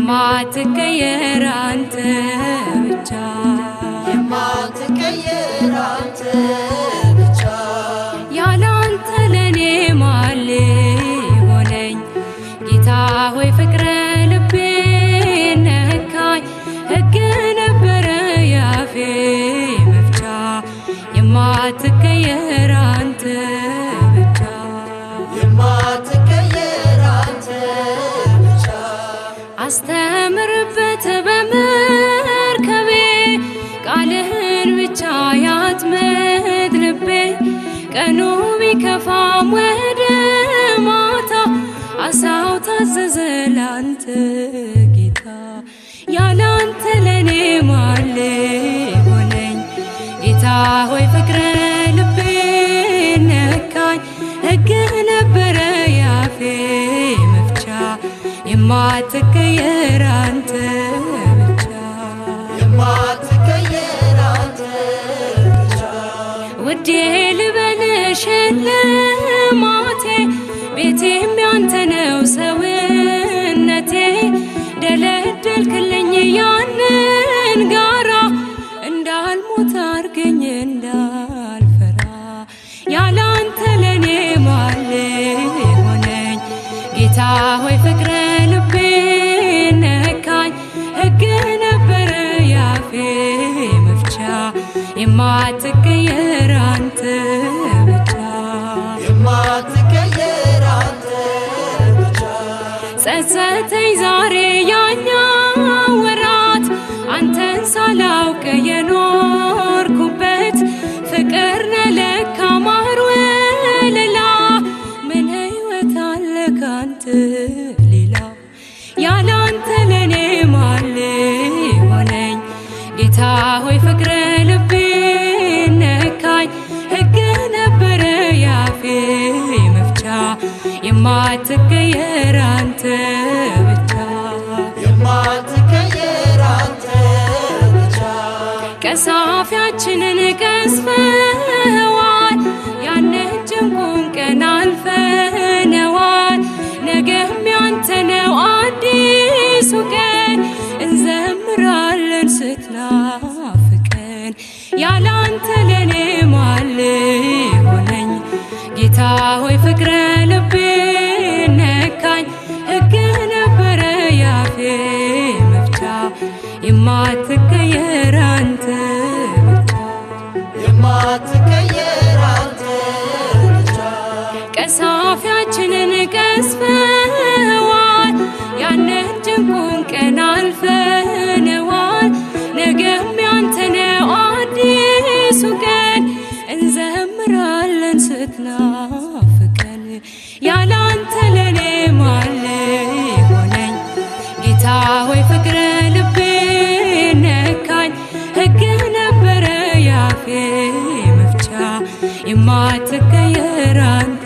የማትቀየር አንተ ብቻ የማትቀየር አንተ ብቻ ያላንተ ለኔ ማን ሊሆነኝ ጌታ ሆይ ፍቅር ልቤ ነካኝ ሕግ ነበረ ያፌ መፍቻ የማትቀየር አንተ ብቻ የማትቀየር አንተ ብቻ አስተምርበት በመርከቤ ቃልህን ብቻ ያጥምድ ልቤ ቀኑ ቢከፋም ወደ ማታ አሳው ታዘዘ ላንተ ጌታ ያላንተ ለኔ ማን ሊሆነኝ ጌታ ሆይ ፍቅር ልቤ ነካኝ ሕግ ነበረ ያፌ መፍቻ የማትቀየር አንተ ብቻ የማትቀየር አንተ ብቻ ውዴ ልበልሽ ለማቴ ቤቴም ያንተ ነው ሰውነቴ ደለደልክልኝ ያንን ጋራ እንዳልሞት አርገኝ እንዳልፈራ ያላንተ ለኔ ማን ሊሆነኝ ጌታ ሆይ ፍቅር ልቤ ነካኝ ሕግ ነበረ ያፌ መፍቻ የማትቀየር አንተ ብቻ የማትቀየር አንተ ብቻ ጸጸተኝ ዛሬ ያኛው ወራት አንተን ሳላውቅ የኖርኩበት ፍቅር ነህ ለካ ማር ወለላ ምን ሕይወት አለ ካንተ ሌላ ያላንተ ለኔ ማን ሊሆነኝ ጌታ ሆይ ፍቅር ልቤ ነካኝ ሕግ ነበረ ያፌ መፍቻ የማትቀየር አንተ ብቻ የማትቀየር አንተ ብቻ ቀሳፊያችንን ቀስፈዋል ያንን ጭንቁን ቀን አልፈነዋል ነገም ያንተ ነው አዲሱ ቀን እንዘምራለን ስትናፍቀን ያላንተ ለኔ ማን ሊሆነኝ ጌታ ሆይ ፍቅር ልቤ ነካኝ ሕግ ነበረ ያፌ መፍቻ የማትቀየር አንተ ብቻ የማትቀየር አንተ ብቻ ቀሳፊያችንን ቀስፈዋል ያንን ጭንቁን ቀን አልፈነዋል ነገም ያንተ ነው አዲሱ ቀን እንዘምራለን ስትናፍቀን ያላንተ ለኔ ማን ሊሆነኝ ጌታ ሆይ ፍቅር ልቤ ነካኝ ሕግ ነበረ ያፌ መፍቻ የማትቀየር አንተ